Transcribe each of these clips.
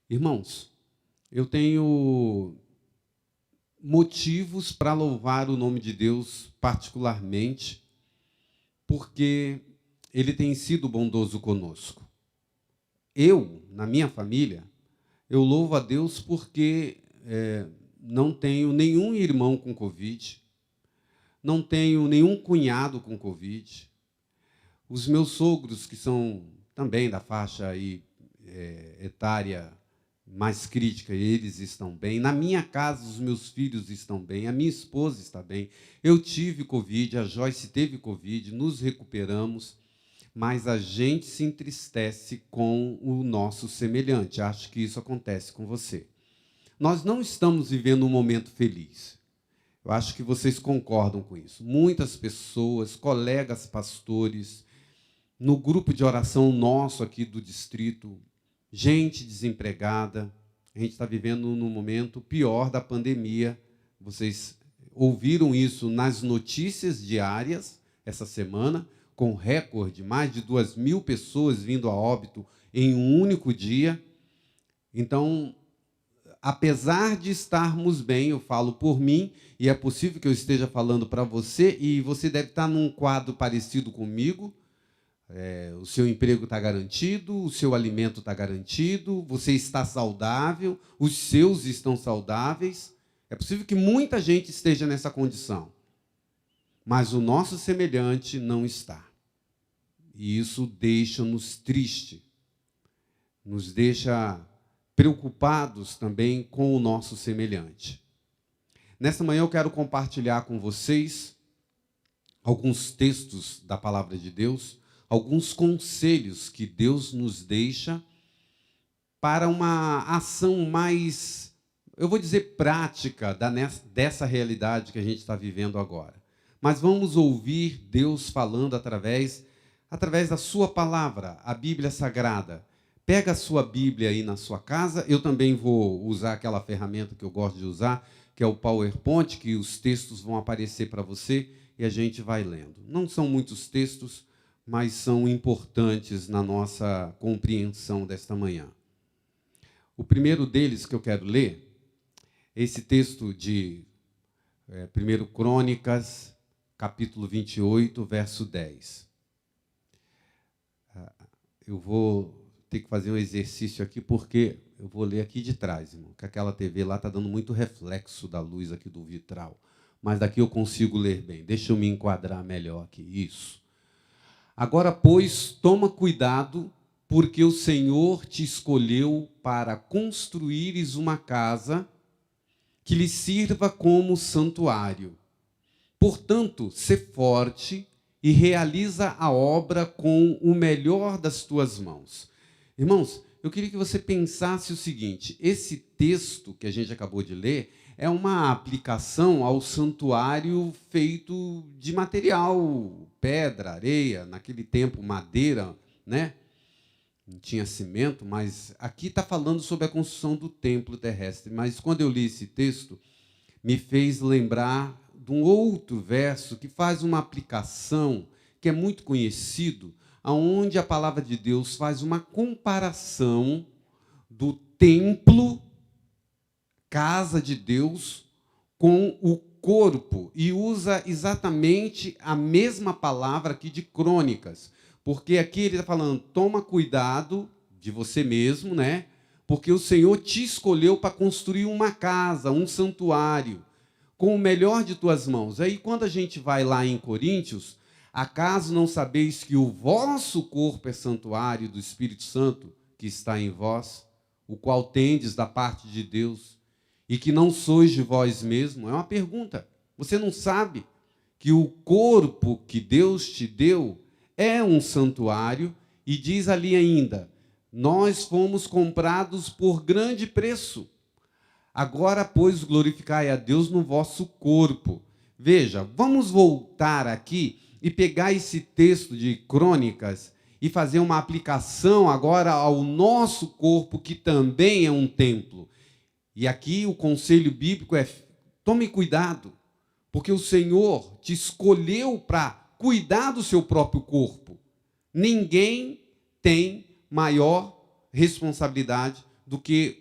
Irmãos, eu tenho motivos para louvar o nome de Deus particularmente, porque Ele tem sido bondoso conosco. Eu, na minha família, eu louvo a Deus porque não tenho nenhum irmão com Covid, não tenho nenhum cunhado com Covid. Os meus sogros, que são também da faixa aí, etária mais crítica, eles estão bem. Na minha casa, os meus filhos estão bem, a minha esposa está bem. Eu tive Covid, a Joyce teve Covid, nos recuperamos, mas a gente se entristece com o nosso semelhante. Acho que isso acontece com você. Nós não estamos vivendo um momento feliz. Eu acho que vocês concordam com isso. Muitas pessoas, colegas pastores, no grupo de oração nosso aqui do distrito, gente desempregada. A gente está vivendo no momento pior da pandemia. Vocês ouviram isso nas notícias diárias essa semana, com recorde, mais de 2.000 pessoas vindo a óbito em um único dia. Então, apesar de estarmos bem, eu falo por mim, e é possível que eu esteja falando para você, e você deve estar num quadro parecido comigo. O seu emprego está garantido, o seu alimento está garantido, você está saudável, os seus estão saudáveis. É possível que muita gente esteja nessa condição, mas o nosso semelhante não está. E isso deixa-nos tristes, nos deixa preocupados também com o nosso semelhante. Nessa manhã eu quero compartilhar com vocês alguns textos da Palavra de Deus, alguns conselhos que Deus nos deixa para uma ação mais, eu vou dizer, prática dessa realidade que a gente está vivendo agora. Mas vamos ouvir Deus falando através da sua palavra, a Bíblia Sagrada. Pega a sua Bíblia aí na sua casa. Eu também vou usar aquela ferramenta que eu gosto de usar, que é o PowerPoint, que os textos vão aparecer para você e a gente vai lendo. Não são muitos textos, mas são importantes na nossa compreensão desta manhã. O primeiro deles que eu quero ler é esse texto de 1 Crônicas, capítulo 28, verso 10. Eu vou ter que fazer um exercício aqui, porque eu vou ler aqui de trás, irmão, que aquela TV lá está dando muito reflexo da luz aqui do vitral. Mas daqui eu consigo ler bem. Deixa eu me enquadrar melhor aqui. Isso. Agora, pois, toma cuidado, porque o Senhor te escolheu para construíres uma casa que lhe sirva como santuário. Portanto, sê forte e realiza a obra com o melhor das tuas mãos. Irmãos, eu queria que você pensasse o seguinte: esse texto que a gente acabou de ler é uma aplicação ao santuário feito de material, pedra, areia, naquele tempo madeira, né? Não tinha cimento, mas aqui está falando sobre a construção do templo terrestre. Mas quando eu li esse texto, me fez lembrar de um outro verso que faz uma aplicação que é muito conhecido, onde a palavra de Deus faz uma comparação do templo, casa de Deus, com o corpo, e usa exatamente a mesma palavra aqui de Crônicas, porque aqui ele está falando, toma cuidado de você mesmo, né? Porque o Senhor te escolheu para construir uma casa, um santuário, com o melhor de tuas mãos. Aí quando a gente vai lá em Coríntios, acaso não sabeis que o vosso corpo é santuário do Espírito Santo que está em vós, o qual tendes da parte de Deus, e que não sois de vós mesmo? É uma pergunta. Você não sabe que o corpo que Deus te deu é um santuário? E diz ali ainda, nós fomos comprados por grande preço. Agora, pois, glorificai a Deus no vosso corpo. Veja, vamos voltar aqui e pegar esse texto de Crônicas e fazer uma aplicação agora ao nosso corpo, que também é um templo. E aqui o conselho bíblico é: tome cuidado, porque o Senhor te escolheu para cuidar do seu próprio corpo. Ninguém tem maior responsabilidade do que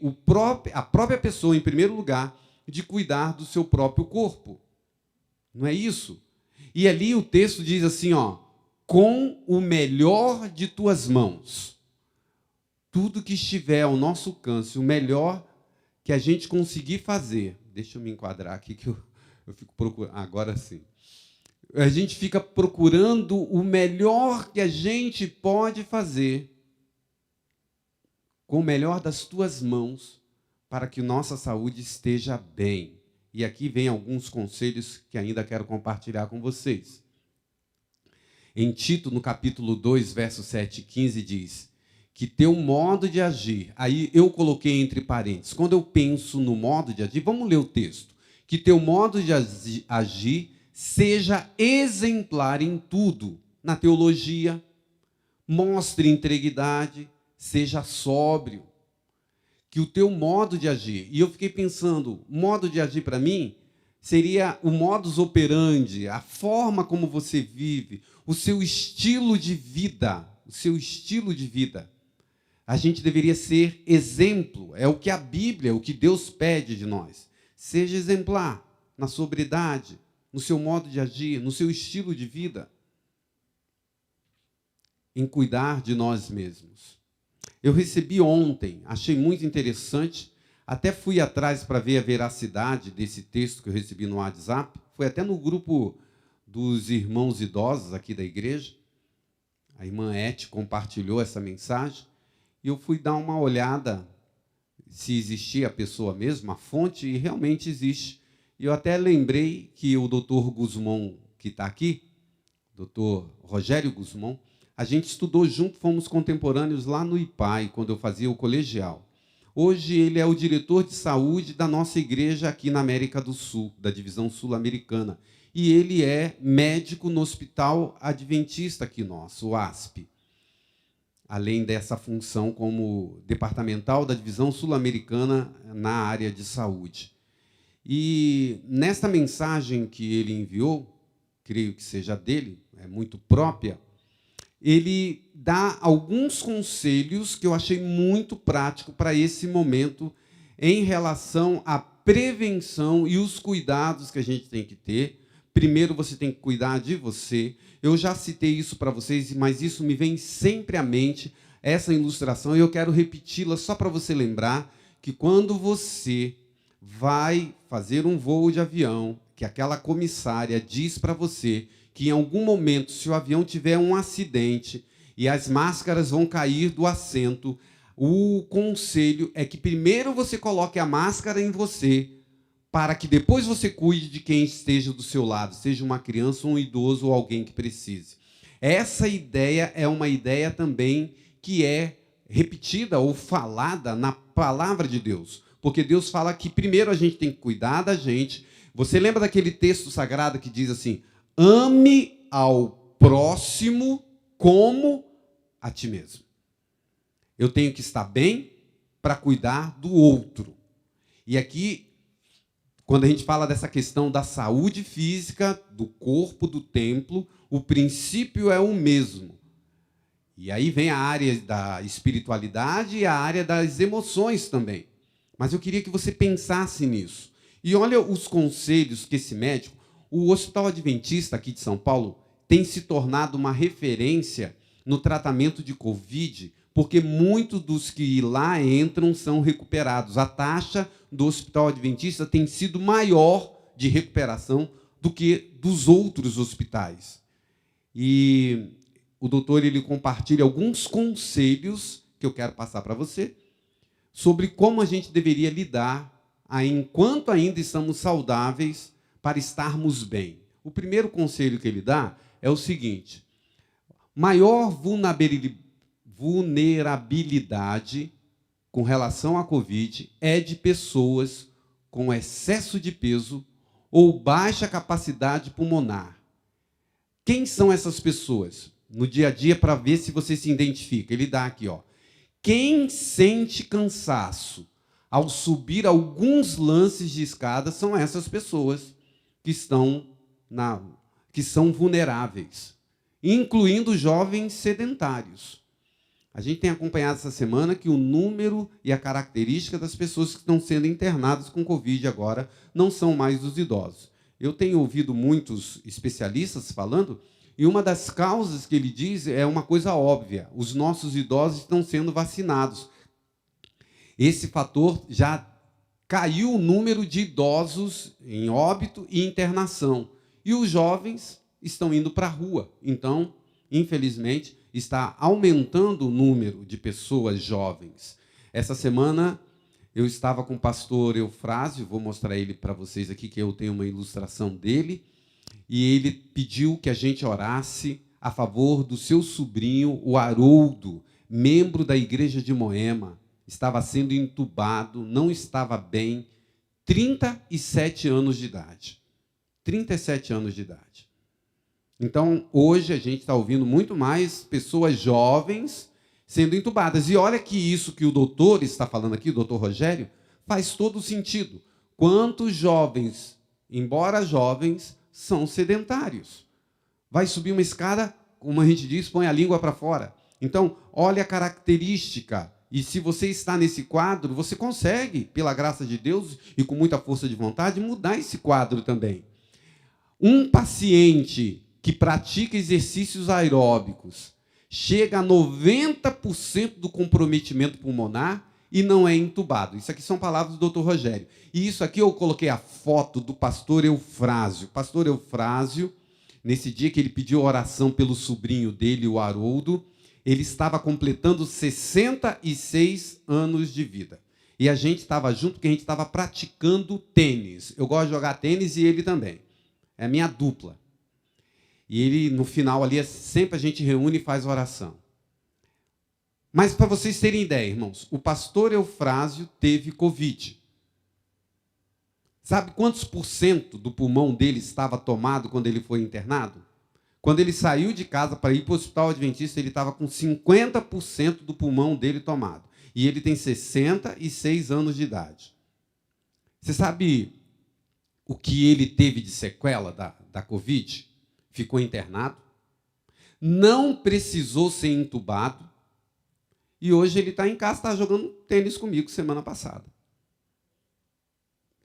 a própria pessoa, em primeiro lugar, de cuidar do seu próprio corpo. Não é isso? E ali o texto diz assim, ó, com o melhor de tuas mãos. Tudo que estiver ao nosso alcance, o melhor que a gente conseguir fazer. Deixa eu me enquadrar aqui, que eu fico procurando. Agora sim. A gente fica procurando o melhor que a gente pode fazer com o melhor das tuas mãos para que nossa saúde esteja bem. E aqui vem alguns conselhos que ainda quero compartilhar com vocês. Em Tito, no capítulo 2, versos 7 e 15, diz que teu modo de agir, aí eu coloquei entre parênteses, quando eu penso no modo de agir, vamos ler o texto, que teu modo de agir seja exemplar em tudo, na teologia, mostre integridade, seja sóbrio, que o teu modo de agir, e eu fiquei pensando, modo de agir para mim seria o modus operandi, a forma como você vive, o seu estilo de vida, A gente deveria ser exemplo, é o que a Bíblia, o que Deus pede de nós. Seja exemplar na sobriedade, no seu modo de agir, no seu estilo de vida, em cuidar de nós mesmos. Eu recebi ontem, achei muito interessante, até fui atrás para ver a veracidade desse texto que eu recebi no WhatsApp, foi até no grupo dos irmãos idosos aqui da igreja, a irmã Ete compartilhou essa mensagem, e eu fui dar uma olhada se existia a pessoa mesmo, a fonte, e realmente existe. E eu até lembrei que o doutor Guzmão, que está aqui, doutor Rogério Guzmão, a gente estudou junto, fomos contemporâneos lá no IPAI, quando eu fazia o colegial. Hoje ele é o diretor de saúde da nossa igreja aqui na América do Sul, da divisão sul-americana. E ele é médico no Hospital Adventista aqui nosso, o ASP. Além dessa função como departamental da divisão sul-americana na área de saúde. E nesta mensagem que ele enviou, creio que seja dele, é muito própria, ele dá alguns conselhos que eu achei muito prático para esse momento em relação à prevenção e os cuidados que a gente tem que ter. Primeiro, você tem que cuidar de você. Eu já citei isso para vocês, mas isso me vem sempre à mente, essa ilustração, e eu quero repeti-la só para você lembrar que quando você vai fazer um voo de avião, que aquela comissária diz para você que em algum momento, se o avião tiver um acidente e as máscaras vão cair do assento, o conselho é que primeiro você coloque a máscara em você, para que depois você cuide de quem esteja do seu lado, seja uma criança, um idoso ou alguém que precise. Essa ideia é uma ideia também que é repetida ou falada na palavra de Deus, porque Deus fala que primeiro a gente tem que cuidar da gente. Você lembra daquele texto sagrado que diz assim, ame ao próximo como a ti mesmo. Eu tenho que estar bem para cuidar do outro. E aqui, quando a gente fala dessa questão da saúde física, do corpo, do templo, o princípio é o mesmo. E aí vem a área da espiritualidade e a área das emoções também. Mas eu queria que você pensasse nisso. E olha os conselhos que esse médico, o Hospital Adventista aqui de São Paulo, tem se tornado uma referência no tratamento de Covid, porque muitos dos que lá entram são recuperados. A taxa do Hospital Adventista tem sido maior de recuperação do que dos outros hospitais. E o doutor ele compartilha alguns conselhos que eu quero passar para você sobre como a gente deveria lidar enquanto ainda estamos saudáveis para estarmos bem. O primeiro conselho que ele dá é o seguinte: maior vulnerabilidade com relação à Covid é de pessoas com excesso de peso ou baixa capacidade pulmonar. Quem são essas pessoas? No dia a dia, para ver se você se identifica. Ele dá aqui, ó. Quem sente cansaço ao subir alguns lances de escada são essas pessoas que são vulneráveis, incluindo jovens sedentários. A gente tem acompanhado essa semana que o número e a característica das pessoas que estão sendo internadas com Covid agora não são mais os idosos. Eu tenho ouvido muitos especialistas falando, e uma das causas que ele diz é uma coisa óbvia: os nossos idosos estão sendo vacinados. Esse fator já caiu o número de idosos em óbito e internação. E os jovens estão indo para a rua. Então, infelizmente, está aumentando o número de pessoas jovens. Essa semana, eu estava com o pastor Eufrásio, vou mostrar ele para vocês aqui, que eu tenho uma ilustração dele, e ele pediu que a gente orasse a favor do seu sobrinho, o Haroldo, membro da igreja de Moema. Estava sendo entubado, não estava bem, 37 anos de idade. 37 anos de idade. Então, hoje, a gente está ouvindo muito mais pessoas jovens sendo entubadas. E olha que isso que o doutor está falando aqui, o doutor Rogério, faz todo sentido. Quantos jovens, embora jovens, são sedentários? Vai subir uma escada, como a gente diz, põe a língua para fora. Então, olha a característica. E se você está nesse quadro, você consegue, pela graça de Deus e com muita força de vontade, mudar esse quadro também. Um paciente que pratica exercícios aeróbicos chega a 90% do comprometimento pulmonar e não é entubado. Isso aqui são palavras do Dr. Rogério. E isso aqui eu coloquei a foto do pastor Eufrásio. Pastor Eufrásio, nesse dia que ele pediu oração pelo sobrinho dele, o Haroldo, ele estava completando 66 anos de vida. E a gente estava junto porque a gente estava praticando tênis. Eu gosto de jogar tênis e ele também. É a minha dupla. E ele, no final ali, sempre a gente reúne e faz oração. Mas, para vocês terem ideia, irmãos, o pastor Eufrásio teve Covid. Sabe quantos % do pulmão dele estava tomado quando ele foi internado? Quando ele saiu de casa para ir para o hospital adventista, ele estava com 50% do pulmão dele tomado. E ele tem 66 anos de idade. Você sabe o que ele teve de sequela da Covid? Ficou internado, não precisou ser entubado, e hoje ele está em casa, está jogando tênis comigo semana passada.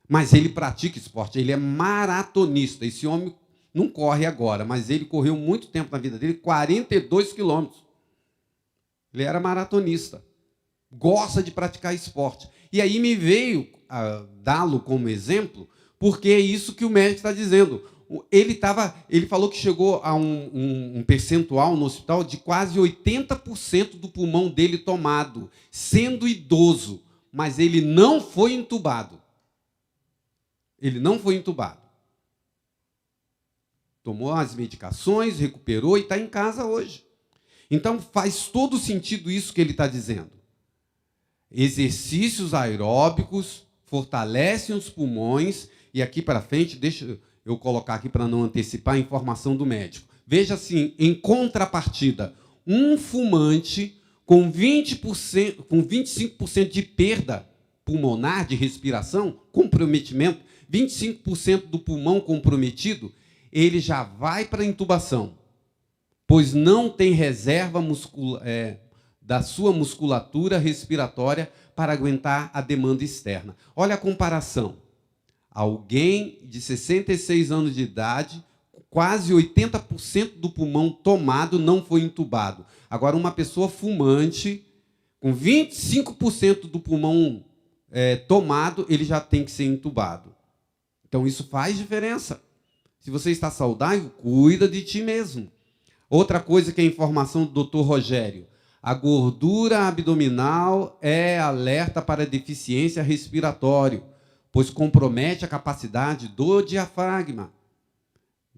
Mas ele pratica esporte, ele é maratonista. Esse homem não corre agora, mas ele correu muito tempo na vida dele, 42 quilômetros. Ele era maratonista, gosta de praticar esporte. E aí me veio dá-lo como exemplo, porque é isso que o médico está dizendo. Ele falou que chegou a um percentual no hospital de quase 80% do pulmão dele tomado, sendo idoso, mas ele não foi entubado. Ele não foi entubado. Tomou as medicações, recuperou e está em casa hoje. Então, faz todo sentido isso que ele está dizendo. Exercícios aeróbicos fortalecem os pulmões, e aqui para frente, deixa eu colocar aqui para não antecipar a informação do médico. Veja assim, em contrapartida, um fumante com 20%, com 25% de perda pulmonar, de respiração, comprometimento, 25% do pulmão comprometido, ele já vai para a intubação, pois não tem reserva da sua musculatura respiratória para aguentar a demanda externa. Olha a comparação. Alguém de 66 anos de idade, quase 80% do pulmão tomado, não foi entubado. Agora, uma pessoa fumante, com 25% do pulmão tomado, ele já tem que ser entubado. Então, isso faz diferença. Se você está saudável, cuida de ti mesmo. Outra coisa que é a informação do Dr. Rogério. A gordura abdominal é alerta para deficiência respiratória, pois compromete a capacidade do diafragma.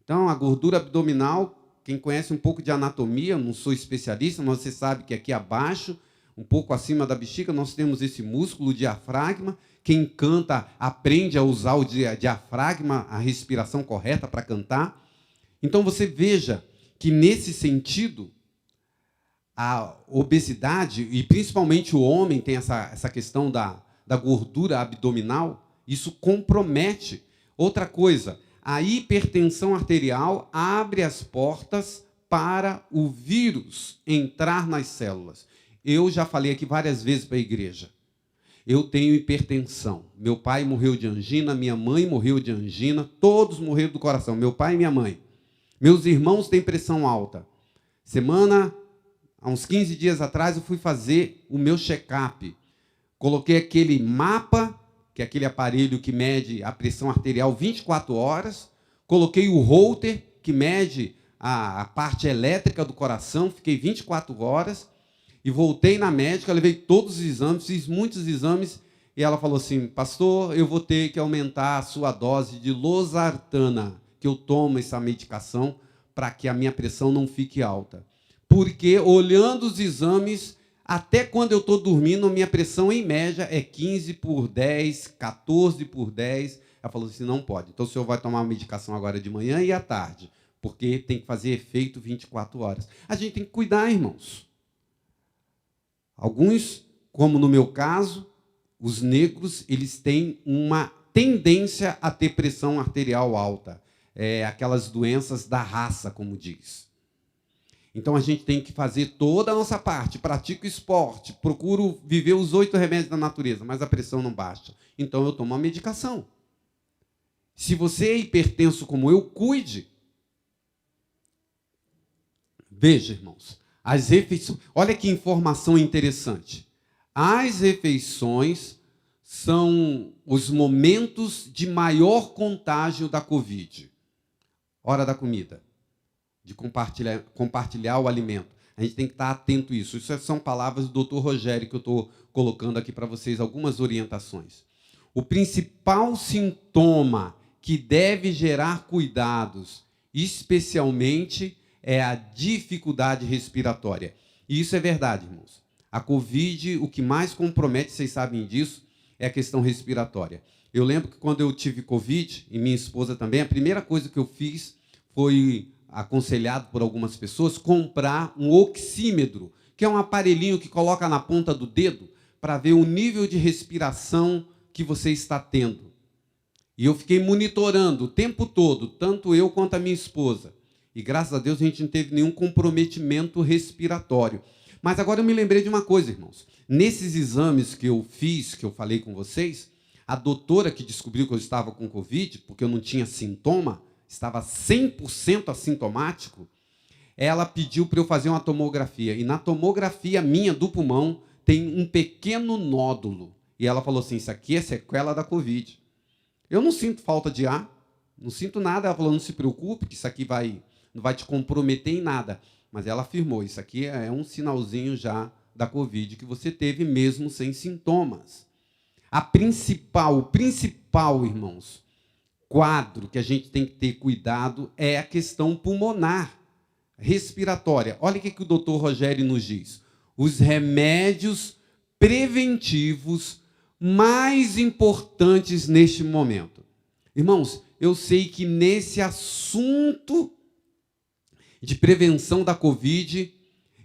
Então, a gordura abdominal, quem conhece um pouco de anatomia, não sou especialista, mas você sabe que aqui abaixo, um pouco acima da bexiga, nós temos esse músculo, o diafragma. Quem canta aprende a usar o diafragma, a respiração correta para cantar. Então, você veja que, nesse sentido, a obesidade, e principalmente o homem tem essa questão da gordura abdominal, isso compromete. Outra coisa, a hipertensão arterial abre as portas para o vírus entrar nas células. Eu já falei aqui várias vezes para a igreja. Eu tenho hipertensão. Meu pai morreu de angina, minha mãe morreu de angina, todos morreram do coração, meu pai e minha mãe. Meus irmãos têm pressão alta. Há uns 15 dias atrás, eu fui fazer o meu check-up. Coloquei aquele mapa, que é aquele aparelho que mede a pressão arterial 24 horas. Coloquei o Holter, que mede a parte elétrica do coração. Fiquei 24 horas. E voltei na médica, levei todos os exames, fiz muitos exames. E ela falou assim, pastor, eu vou ter que aumentar a sua dose de losartana, que eu tomo essa medicação para que a minha pressão não fique alta. Porque, olhando os exames, até quando eu estou dormindo, minha pressão, em média, é 15/10, 14/10. Ela falou assim, não pode. Então, o senhor vai tomar a medicação agora de manhã e à tarde, porque tem que fazer efeito 24 horas. A gente tem que cuidar, irmãos. Alguns, como no meu caso, os negros, eles têm uma tendência a ter pressão arterial alta. Aquelas doenças da raça, como diz. Então, a gente tem que fazer toda a nossa parte. Pratico esporte, procuro viver os 8 remédios da natureza, mas a pressão não baixa. Então, eu tomo a medicação. Se você é hipertenso como eu, cuide. Veja, irmãos, as refeições... Olha que informação interessante. As refeições são os momentos de maior contágio da Covid. Hora da comida. De compartilhar o alimento. A gente tem que estar atento a isso. Isso são palavras do Dr. Rogério, que eu estou colocando aqui para vocês algumas orientações. O principal sintoma que deve gerar cuidados, especialmente, é a dificuldade respiratória. E isso é verdade, irmãos. A Covid, o que mais compromete, vocês sabem disso, é a questão respiratória. Eu lembro que quando eu tive Covid, e minha esposa também, a primeira coisa que eu fiz foi, aconselhado por algumas pessoas, comprar um oxímetro, que é um aparelhinho que coloca na ponta do dedo para ver o nível de respiração que você está tendo. E eu fiquei monitorando o tempo todo, tanto eu quanto a minha esposa. E, graças a Deus, a gente não teve nenhum comprometimento respiratório. Mas agora eu me lembrei de uma coisa, irmãos. Nesses exames que eu fiz, que eu falei com vocês, a doutora que descobriu que eu estava com Covid, porque eu não tinha sintoma, estava 100% assintomático, ela pediu para eu fazer uma tomografia. E na tomografia minha do pulmão tem um pequeno nódulo. E ela falou assim, isso aqui é sequela da Covid. Eu não sinto falta de ar, não sinto nada. Ela falou, não se preocupe, que isso aqui não vai te comprometer em nada. Mas ela afirmou, isso aqui é um sinalzinho já da Covid que você teve mesmo sem sintomas. O principal, irmãos, quadro que a gente tem que ter cuidado é a questão pulmonar, respiratória. Olha o que o doutor Rogério nos diz. Os remédios preventivos mais importantes neste momento. Irmãos, eu sei que nesse assunto de prevenção da Covid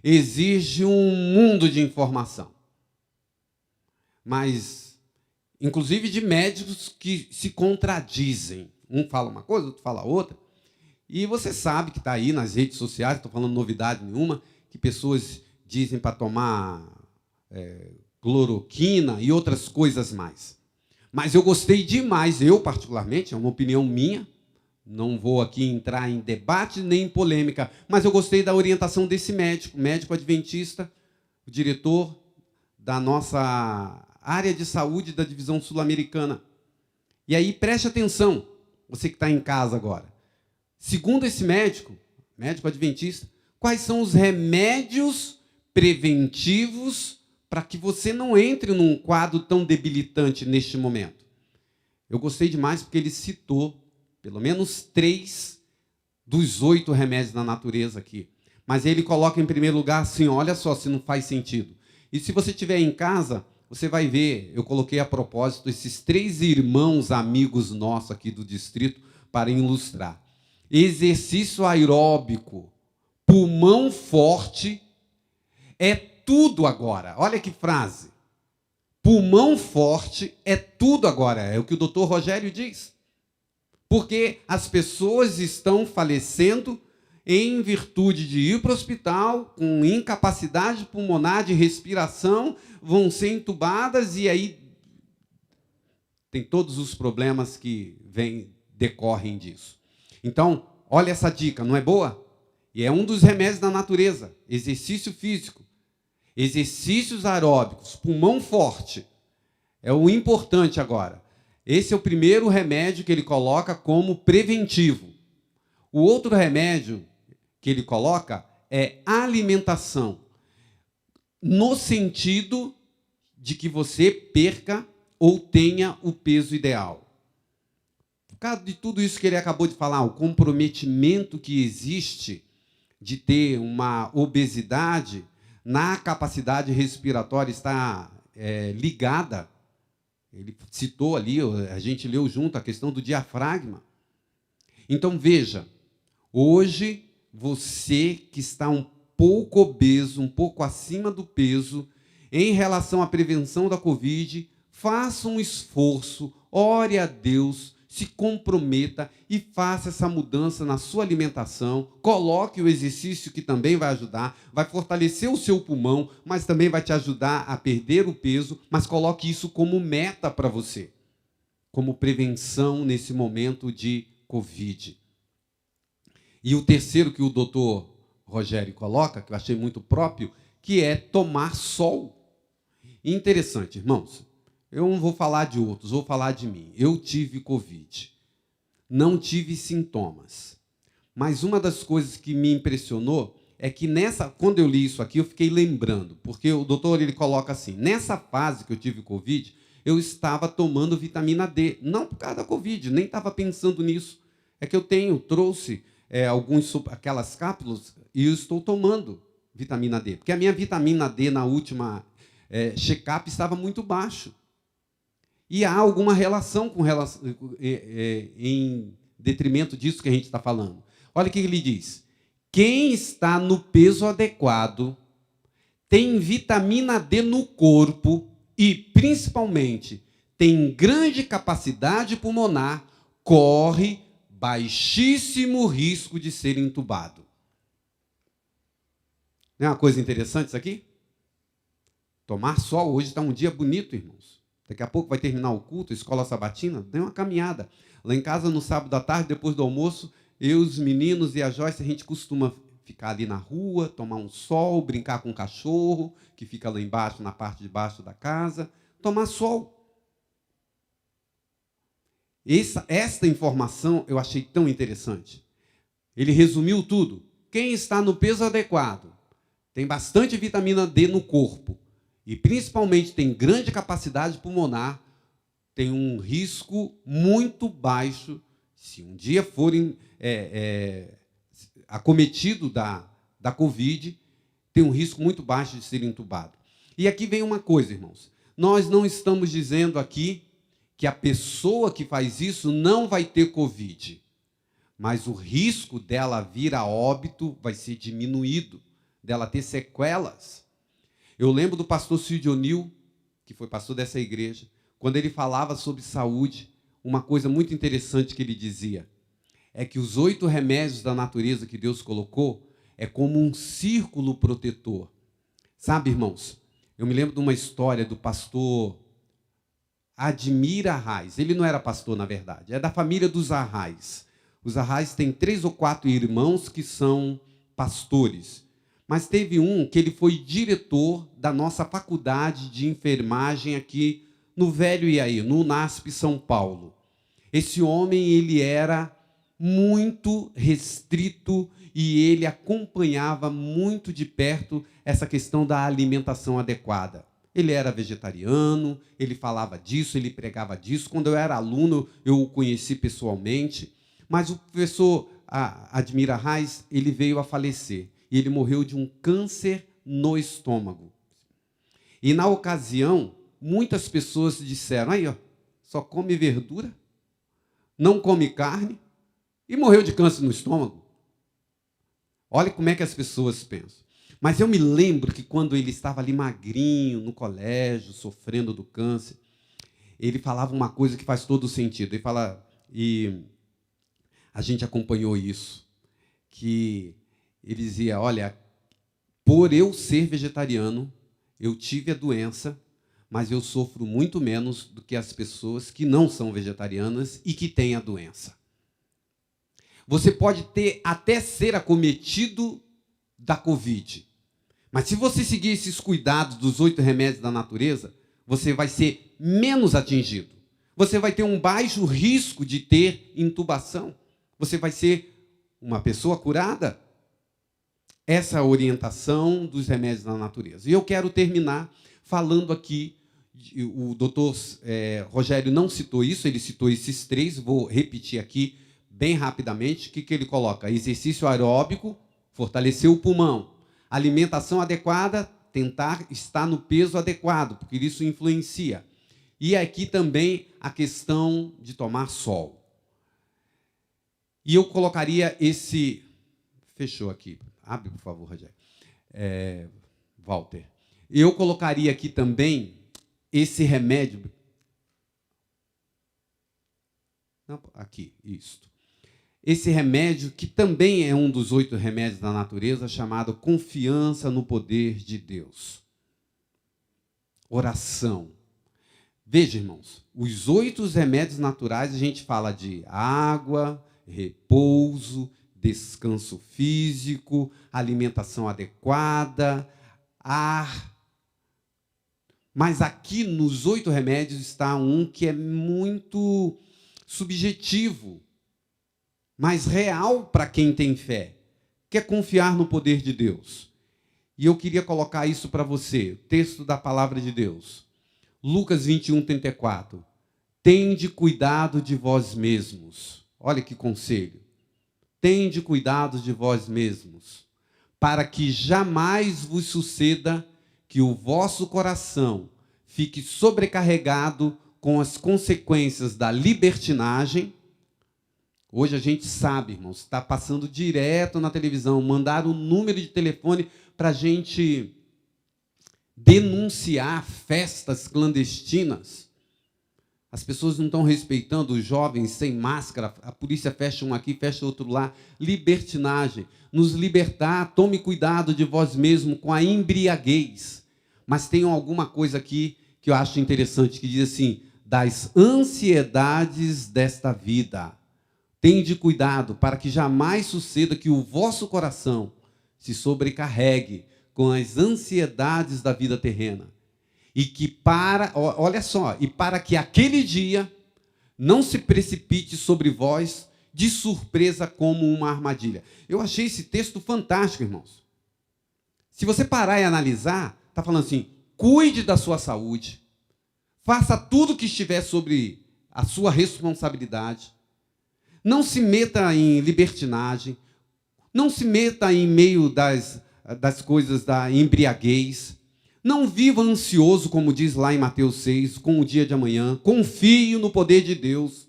exige um mundo de informação. Mas, inclusive de médicos que se contradizem. Um fala uma coisa, outro fala outra. E você sabe que está aí nas redes sociais, não estou falando novidade nenhuma, que pessoas dizem para tomar cloroquina e outras coisas mais. Mas eu gostei demais, eu particularmente, é uma opinião minha, não vou aqui entrar em debate nem em polêmica, mas eu gostei da orientação desse médico adventista, o diretor da nossa área de saúde da divisão sul-americana. E aí, preste atenção, você que está em casa agora. Segundo esse médico adventista, quais são os remédios preventivos para que você não entre num quadro tão debilitante neste momento? Eu gostei demais porque ele citou pelo menos 3 dos 8 remédios da natureza aqui. Mas ele coloca em primeiro lugar assim, olha só se não faz sentido. E se você estiver em casa, você vai ver, eu coloquei a propósito esses 3 irmãos amigos nossos aqui do distrito para ilustrar. Exercício aeróbico, pulmão forte, é tudo agora. Olha que frase. Pulmão forte é tudo agora. É o que o doutor Rogério diz. Porque as pessoas estão falecendo em virtude de ir para o hospital com incapacidade pulmonar de respiração, vão ser entubadas e aí tem todos os problemas que decorrem disso. Então, olha essa dica, não é boa? E é um dos remédios da natureza, exercício físico, exercícios aeróbicos, pulmão forte. É o importante agora. Esse é o primeiro remédio que ele coloca como preventivo. O outro remédio que ele coloca é alimentação, no sentido de que você perca ou tenha o peso ideal. Por causa de tudo isso que ele acabou de falar, o comprometimento que existe de ter uma obesidade na capacidade respiratória está ligada. Ele citou ali, a gente leu junto a questão do diafragma. Então, veja, hoje, você que está um pouco obeso, um pouco acima do peso, em relação à prevenção da Covid, faça um esforço, ore a Deus, se comprometa e faça essa mudança na sua alimentação, coloque o exercício que também vai ajudar, vai fortalecer o seu pulmão, mas também vai te ajudar a perder o peso, mas coloque isso como meta para você, como prevenção nesse momento de Covid. E o terceiro que o doutor Rogério coloca, que eu achei muito próprio, que é tomar sol. Interessante, irmãos. Eu não vou falar de outros, vou falar de mim. Eu tive Covid. Não tive sintomas. Mas uma das coisas que me impressionou é que quando eu li isso aqui, eu fiquei lembrando, porque o doutor ele coloca assim, nessa fase que eu tive Covid, eu estava tomando vitamina D. Não por causa da Covid, nem estava pensando nisso. É que eu trouxe aquelas cápsulas e eu estou tomando vitamina D. Porque a minha vitamina D na última check-up estava muito baixo. E há alguma relação em detrimento disso que a gente está falando. Olha o que ele diz. Quem está no peso adequado tem vitamina D no corpo e, principalmente, tem grande capacidade pulmonar, corre baixíssimo risco de ser entubado. Não é uma coisa interessante isso aqui? Tomar sol hoje está um dia bonito, irmãos. Daqui a pouco vai terminar o culto, a escola sabatina, dê uma caminhada. Lá em casa, no sábado à tarde, depois do almoço, eu, os meninos e a Joyce, a gente costuma ficar ali na rua, tomar um sol, brincar com o cachorro, que fica lá embaixo, na parte de baixo da casa, tomar sol. Esta informação eu achei tão interessante. Ele resumiu tudo. Quem está no peso adequado tem bastante vitamina D no corpo e, principalmente, tem grande capacidade pulmonar, tem um risco muito baixo, se um dia forem acometido da Covid, tem um risco muito baixo de ser entubado. E aqui vem uma coisa, irmãos. Nós não estamos dizendo aqui que a pessoa que faz isso não vai ter Covid, mas o risco dela vir a óbito vai ser diminuído, dela ter sequelas. Eu lembro do pastor Cid O'Neill, que foi pastor dessa igreja, quando ele falava sobre saúde, uma coisa muito interessante que ele dizia, é que os 8 remédios da natureza que Deus colocou é como um círculo protetor. Sabe, irmãos, eu me lembro de uma história do pastor Admir Arraes. Ele não era pastor, na verdade, é da família dos Arraes. Os Arraes têm 3 ou 4 irmãos que são pastores. Mas teve um que ele foi diretor da nossa faculdade de enfermagem aqui no Velho Iaí, no UNASP São Paulo. Esse homem, ele era muito restrito e ele acompanhava muito de perto essa questão da alimentação adequada. Ele era vegetariano, ele falava disso, ele pregava disso. Quando eu era aluno, eu o conheci pessoalmente. Mas o professor Admir Arraes, ele veio a falecer. E ele morreu de um câncer no estômago. E, na ocasião, muitas pessoas disseram, aí, ó, só come verdura, não come carne, e morreu de câncer no estômago. Olha como é que as pessoas pensam. Mas eu me lembro que quando ele estava ali magrinho, no colégio, sofrendo do câncer, ele falava uma coisa que faz todo sentido. Ele fala, e a gente acompanhou isso, que ele dizia, olha, por eu ser vegetariano, eu tive a doença, mas eu sofro muito menos do que as pessoas que não são vegetarianas e que têm a doença. Você pode até ser acometido da Covid, mas se você seguir esses cuidados dos 8 remédios da natureza, você vai ser menos atingido. Você vai ter um baixo risco de ter intubação. Você vai ser uma pessoa curada. Essa é a orientação dos remédios da natureza. E eu quero terminar falando aqui, o doutor Rogério não citou isso, ele citou esses 3, vou repetir aqui bem rapidamente. O que ele coloca? Exercício aeróbico, fortalecer o pulmão. Alimentação adequada, tentar estar no peso adequado, porque isso influencia. E aqui também a questão de tomar sol. E eu colocaria esse... Fechou aqui. Abre, por favor, Rogério. Walter. Eu colocaria aqui também esse remédio... Não, aqui, isto. Esse remédio, que também é um dos 8 remédios da natureza, chamado confiança no poder de Deus. Oração. Veja, irmãos, os 8 remédios naturais, a gente fala de água, repouso, descanso físico, alimentação adequada, ar. Mas aqui nos 8 remédios está um que é muito subjetivo, mas real para quem tem fé, que é confiar no poder de Deus. E eu queria colocar isso para você, texto da palavra de Deus. Lucas 21, 34. Tende cuidado de vós mesmos. Olha que conselho. Tende cuidado de vós mesmos, para que jamais vos suceda que o vosso coração fique sobrecarregado com as consequências da libertinagem. Hoje a gente sabe, irmãos, está passando direto na televisão, mandaram o número de telefone para a gente denunciar festas clandestinas. As pessoas não estão respeitando os jovens sem máscara, a polícia fecha um aqui, fecha outro lá. Libertinagem, nos libertar, tome cuidado de vós mesmo com a embriaguez. Mas tem alguma coisa aqui que eu acho interessante, que diz assim, das ansiedades desta vida. Tende cuidado para que jamais suceda que o vosso coração se sobrecarregue com as ansiedades da vida terrena. E que olha só, e para que aquele dia não se precipite sobre vós de surpresa como uma armadilha. Eu achei esse texto fantástico, irmãos. Se você parar e analisar, está falando assim, cuide da sua saúde, faça tudo que estiver sobre a sua responsabilidade, não se meta em libertinagem, não se meta em meio das coisas da embriaguez, não viva ansioso, como diz lá em Mateus 6, com o dia de amanhã, confie no poder de Deus.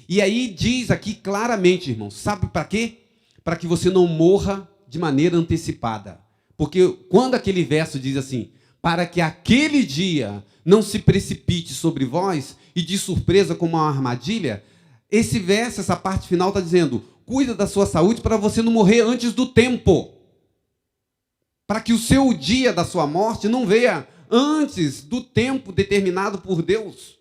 E aí diz aqui claramente, irmãos, sabe para quê? Para que você não morra de maneira antecipada. Porque quando aquele verso diz assim, para que aquele dia não se precipite sobre vós e de surpresa como uma armadilha, esse verso, essa parte final está dizendo, cuida da sua saúde para você não morrer antes do tempo. Para que o seu dia da sua morte não venha antes do tempo determinado por Deus.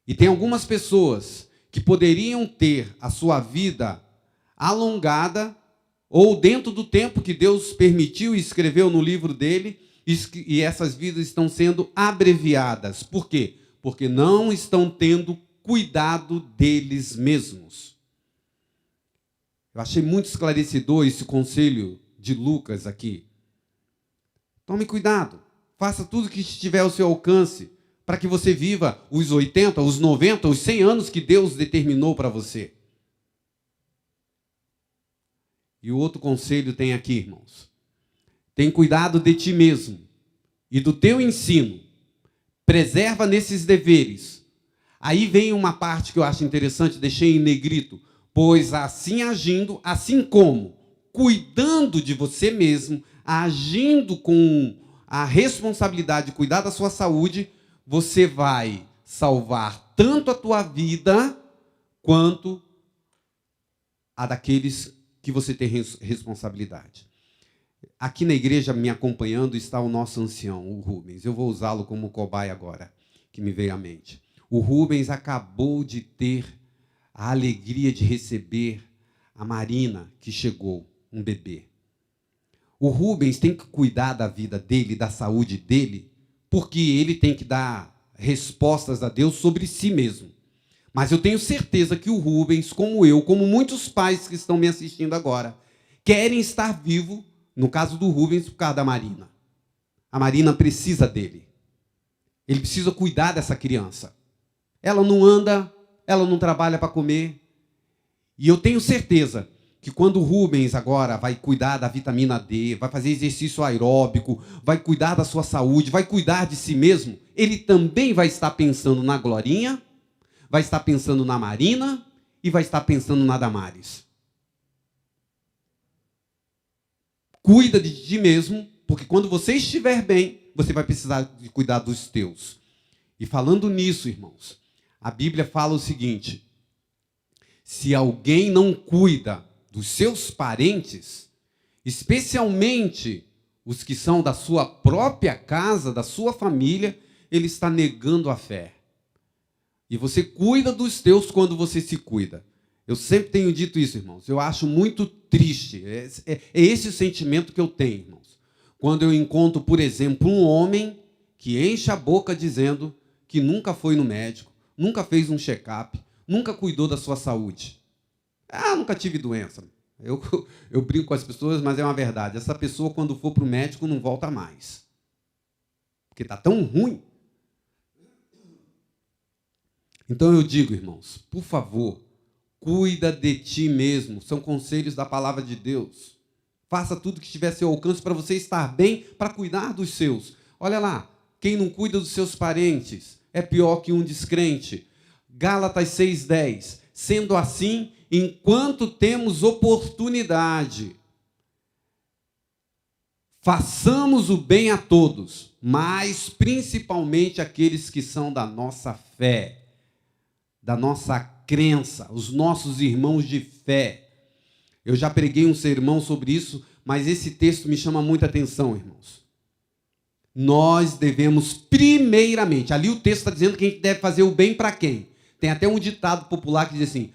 E tem algumas pessoas que poderiam ter a sua vida alongada ou dentro do tempo que Deus permitiu e escreveu no livro dele, e essas vidas estão sendo abreviadas. Por quê? Porque não estão tendo cuidado deles mesmos. Eu achei muito esclarecedor esse conselho de Lucas aqui. Tome cuidado, faça tudo que estiver ao seu alcance, para que você viva os 80, os 90, os 100 anos que Deus determinou para você. E o outro conselho tem aqui, irmãos. Tem cuidado de ti mesmo e do teu ensino. Preserva nesses deveres. Aí vem uma parte que eu acho interessante, deixei em negrito. Pois assim agindo, assim como cuidando de você mesmo, agindo com a responsabilidade de cuidar da sua saúde, você vai salvar tanto a tua vida quanto a daqueles que você tem responsabilidade. Aqui na igreja, me acompanhando, está o nosso ancião, o Rubens. Eu vou usá-lo como cobaia agora, que me veio à mente. O Rubens acabou de ter a alegria de receber a Marina, que chegou, um bebê. O Rubens tem que cuidar da vida dele, da saúde dele, porque ele tem que dar respostas a Deus sobre si mesmo. Mas eu tenho certeza que o Rubens, como eu, como muitos pais que estão me assistindo agora, querem estar vivo, no caso do Rubens, por causa da Marina. A Marina precisa dele. Ele precisa cuidar dessa criança. Ela não anda, ela não trabalha para comer. E eu tenho certeza que quando o Rubens agora vai cuidar da vitamina D, vai fazer exercício aeróbico, vai cuidar da sua saúde, vai cuidar de si mesmo, ele também vai estar pensando na Glorinha, vai estar pensando na Marina e vai estar pensando na Damares. Cuida de ti mesmo, porque quando você estiver bem, você vai precisar de cuidar dos teus. E falando nisso, irmãos, a Bíblia fala o seguinte: se alguém não cuida dos seus parentes, especialmente os que são da sua própria casa, da sua família, ele está negando a fé. E você cuida dos teus quando você se cuida. Eu sempre tenho dito isso, irmãos. Eu acho muito triste. É esse o sentimento que eu tenho, irmãos. Quando eu encontro, por exemplo, um homem que enche a boca dizendo que nunca foi no médico, nunca fez um check-up, nunca cuidou da sua saúde. Nunca tive doença. Eu brinco com as pessoas, mas é uma verdade. Essa pessoa, quando for para o médico, não volta mais. Porque está tão ruim. Então eu digo, irmãos, por favor, cuida de ti mesmo. São conselhos da palavra de Deus. Faça tudo que estiver a seu alcance para você estar bem, para cuidar dos seus. Olha lá, quem não cuida dos seus parentes é pior que um descrente. Gálatas 6,10. Sendo assim, enquanto temos oportunidade, façamos o bem a todos, mas principalmente aqueles que são da nossa fé, da nossa crença, os nossos irmãos de fé. Eu já preguei um sermão sobre isso, mas esse texto me chama muita atenção, irmãos. Nós devemos primeiramente, ali o texto está dizendo que a gente deve fazer o bem para quem? Tem até um ditado popular que diz assim: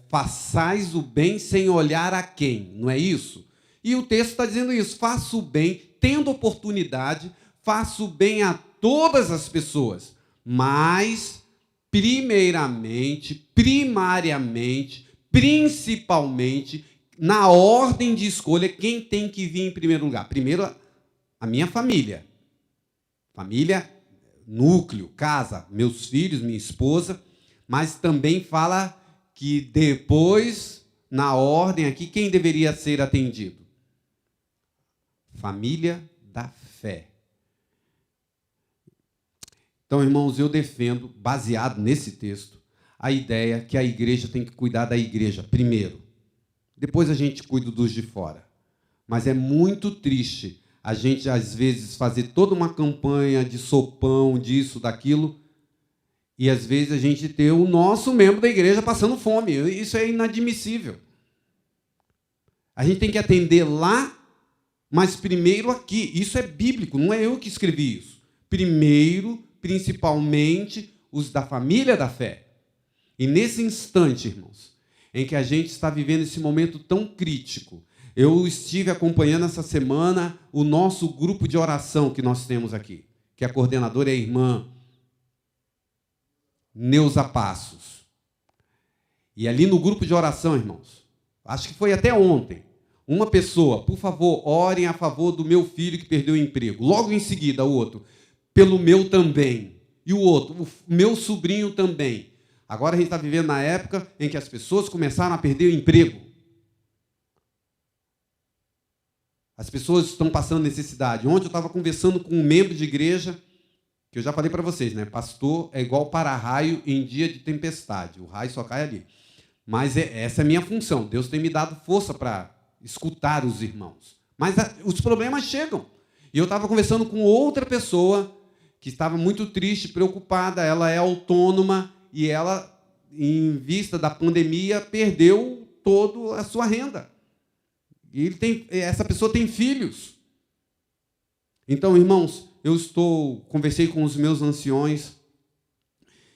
façais o bem sem olhar a quem, não é isso? E o texto está dizendo isso: faça o bem, tendo oportunidade, faça o bem a todas as pessoas, mas primeiramente, primariamente, principalmente, na ordem de escolha, quem tem que vir em primeiro lugar? Primeiro, a minha família. Família, núcleo, casa, meus filhos, minha esposa, mas também fala que depois, na ordem aqui, quem deveria ser atendido? Família da fé. Então, irmãos, eu defendo, baseado nesse texto, a ideia que a igreja tem que cuidar da igreja primeiro. Depois a gente cuida dos de fora. Mas é muito triste a gente, às vezes, fazer toda uma campanha de sopão, disso, daquilo, e, às vezes, a gente ter o nosso membro da igreja passando fome. Isso é inadmissível. A gente tem que atender lá, mas primeiro aqui. Isso é bíblico, não é eu que escrevi isso. Primeiro, principalmente, os da família da fé. E nesse instante, irmãos, em que a gente está vivendo esse momento tão crítico, eu estive acompanhando essa semana o nosso grupo de oração que nós temos aqui, que a coordenadora é a irmã Neuza Passos. E ali no grupo de oração, irmãos, acho que foi até ontem, uma pessoa: por favor, orem a favor do meu filho que perdeu o emprego. Logo em seguida, o outro: pelo meu também. E o outro: o meu sobrinho também. Agora a gente está vivendo na época em que as pessoas começaram a perder o emprego. As pessoas estão passando necessidade. Ontem eu estava conversando com um membro de igreja, que eu já falei para vocês, né? Pastor é igual para-raio em dia de tempestade. O raio só cai ali. Mas essa é a minha função. Deus tem me dado força para escutar os irmãos. Mas os problemas chegam. E eu estava conversando com outra pessoa que estava muito triste, preocupada. Ela é autônoma e ela, em vista da pandemia, perdeu toda a sua renda. E essa pessoa tem filhos. Então, irmãos, conversei com os meus anciões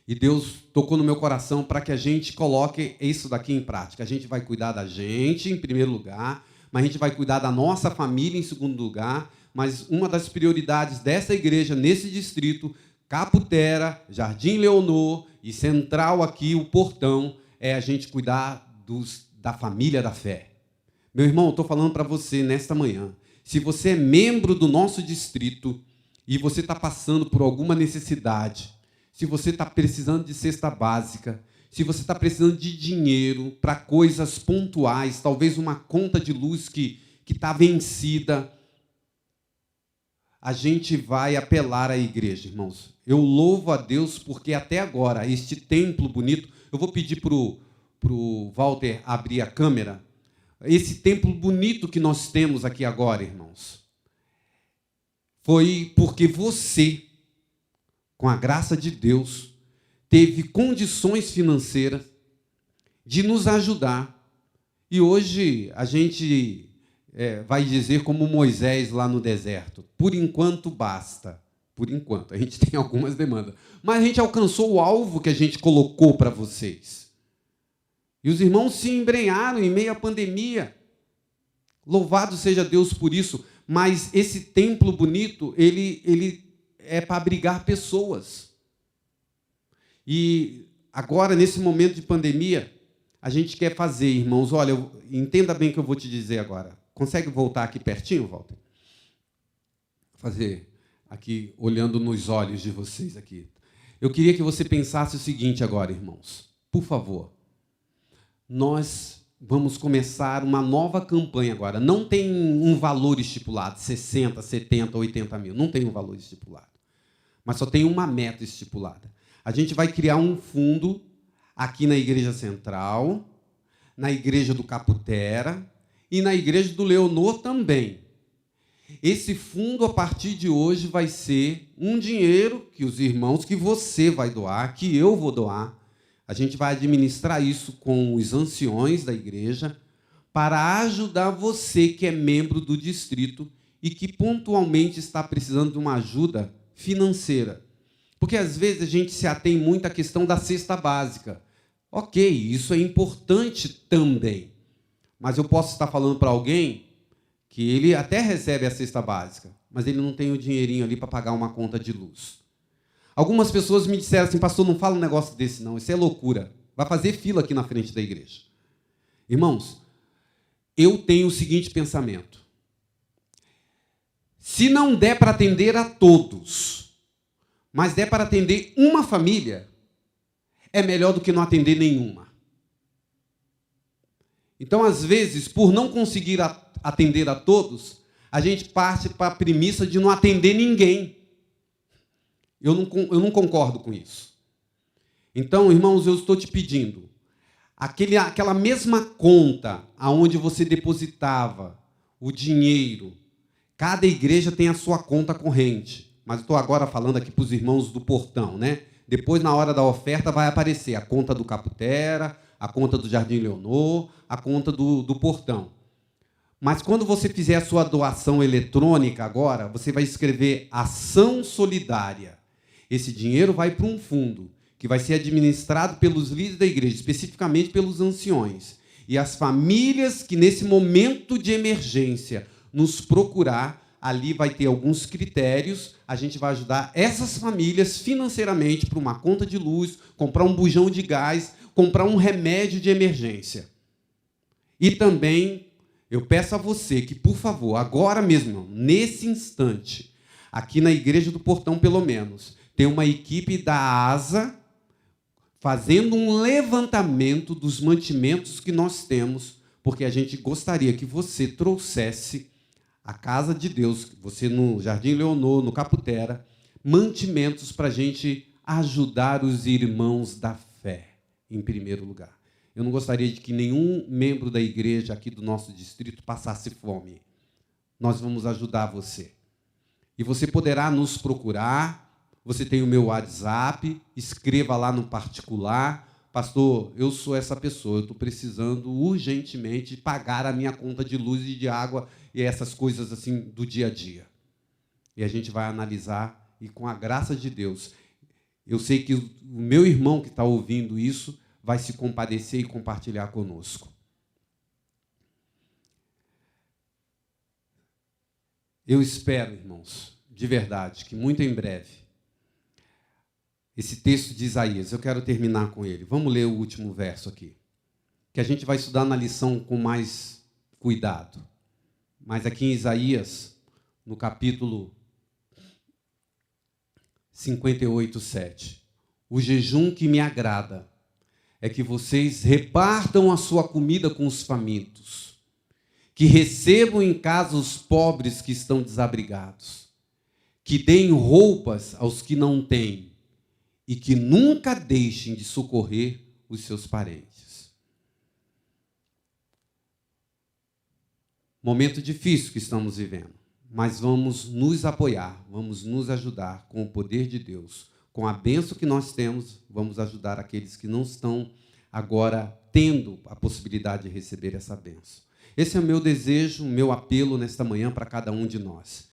e Deus tocou no meu coração para que a gente coloque isso daqui em prática. A gente vai cuidar da gente, em primeiro lugar, mas a gente vai cuidar da nossa família, em segundo lugar. Mas uma das prioridades dessa igreja, nesse distrito, Caputera, Jardim Leonor e Central aqui, o Portão, é a gente cuidar da família da fé. Meu irmão, eu estou falando para você nesta manhã. Se você é membro do nosso distrito e você está passando por alguma necessidade, se você está precisando de cesta básica, se você está precisando de dinheiro para coisas pontuais, talvez uma conta de luz que está vencida, a gente vai apelar à igreja, irmãos. Eu louvo a Deus porque até agora, este templo bonito, eu vou pedir para o Walter abrir a câmera, esse templo bonito que nós temos aqui agora, irmãos, foi porque você, com a graça de Deus, teve condições financeiras de nos ajudar. E hoje a gente vai dizer como Moisés lá no deserto, por enquanto basta. Por enquanto, a gente tem algumas demandas. Mas a gente alcançou o alvo que a gente colocou para vocês. E os irmãos se embrenharam em meio à pandemia. Louvado seja Deus por isso. Mas esse templo bonito, ele é para abrigar pessoas. E agora, nesse momento de pandemia, a gente quer fazer, irmãos, olha, entenda bem o que eu vou te dizer agora. Consegue voltar aqui pertinho, Walter? Fazer aqui, olhando nos olhos de vocês aqui. Eu queria que você pensasse o seguinte agora, irmãos. Por favor. Nós vamos começar uma nova campanha agora. Não tem um valor estipulado, 60, 70, 80 mil. Não tem um valor estipulado. Mas só tem uma meta estipulada. A gente vai criar um fundo aqui na Igreja Central, na Igreja do Caputera e na Igreja do Leonor também. Esse fundo, a partir de hoje, vai ser um dinheiro que os irmãos, que você vai doar, que eu vou doar. A gente vai administrar isso com os anciões da igreja para ajudar você que é membro do distrito e que pontualmente está precisando de uma ajuda financeira. Porque, às vezes, a gente se atém muito à questão da cesta básica. Ok, isso é importante também. Mas eu posso estar falando para alguém que ele até recebe a cesta básica, mas ele não tem o dinheirinho ali para pagar uma conta de luz. Algumas pessoas me disseram assim, pastor, não fala um negócio desse não, isso é loucura. Vai fazer fila aqui na frente da igreja. Irmãos, eu tenho o seguinte pensamento. Se não der para atender a todos, mas der para atender uma família, é melhor do que não atender nenhuma. Então, às vezes, por não conseguir atender a todos, a gente parte para a premissa de não atender ninguém. Eu não concordo com isso. Então, irmãos, eu estou te pedindo, aquela mesma conta aonde você depositava o dinheiro, cada igreja tem a sua conta corrente, mas estou agora falando aqui para os irmãos do Portão, né? Depois, na hora da oferta, vai aparecer a conta do Caputera, a conta do Jardim Leonor, a conta do Portão. Mas quando você fizer a sua doação eletrônica agora, você vai escrever ação solidária. Esse dinheiro vai para um fundo que vai ser administrado pelos líderes da igreja, especificamente pelos anciões. E as famílias que, nesse momento de emergência, nos procurar, ali vai ter alguns critérios, a gente vai ajudar essas famílias financeiramente para uma conta de luz, comprar um bujão de gás, comprar um remédio de emergência. E também, eu peço a você que, por favor, agora mesmo, nesse instante, aqui na Igreja do Portão, pelo menos, tem uma equipe da ASA fazendo um levantamento dos mantimentos que nós temos, porque a gente gostaria que você trouxesse à casa de Deus, você no Jardim Leonor, no Caputera, mantimentos para a gente ajudar os irmãos da fé, em primeiro lugar. Eu não gostaria de que nenhum membro da igreja aqui do nosso distrito passasse fome. Nós vamos ajudar você. E você poderá nos procurar, você tem o meu WhatsApp, escreva lá no particular, pastor, eu sou essa pessoa, eu estou precisando urgentemente pagar a minha conta de luz e de água e essas coisas assim do dia a dia. E a gente vai analisar e, com a graça de Deus, eu sei que o meu irmão que está ouvindo isso vai se compadecer e compartilhar conosco. Eu espero, irmãos, de verdade, que muito em breve, esse texto de Isaías, eu quero terminar com ele. Vamos ler o último verso aqui, que a gente vai estudar na lição com mais cuidado. Mas aqui em Isaías, no capítulo 58:7, o jejum que me agrada é que vocês repartam a sua comida com os famintos, que recebam em casa os pobres que estão desabrigados, que deem roupas aos que não têm e que nunca deixem de socorrer os seus parentes. Momento difícil que estamos vivendo, mas vamos nos apoiar, vamos nos ajudar com o poder de Deus, com a bênção que nós temos, vamos ajudar aqueles que não estão agora tendo a possibilidade de receber essa bênção. Esse é o meu desejo, o meu apelo nesta manhã para cada um de nós.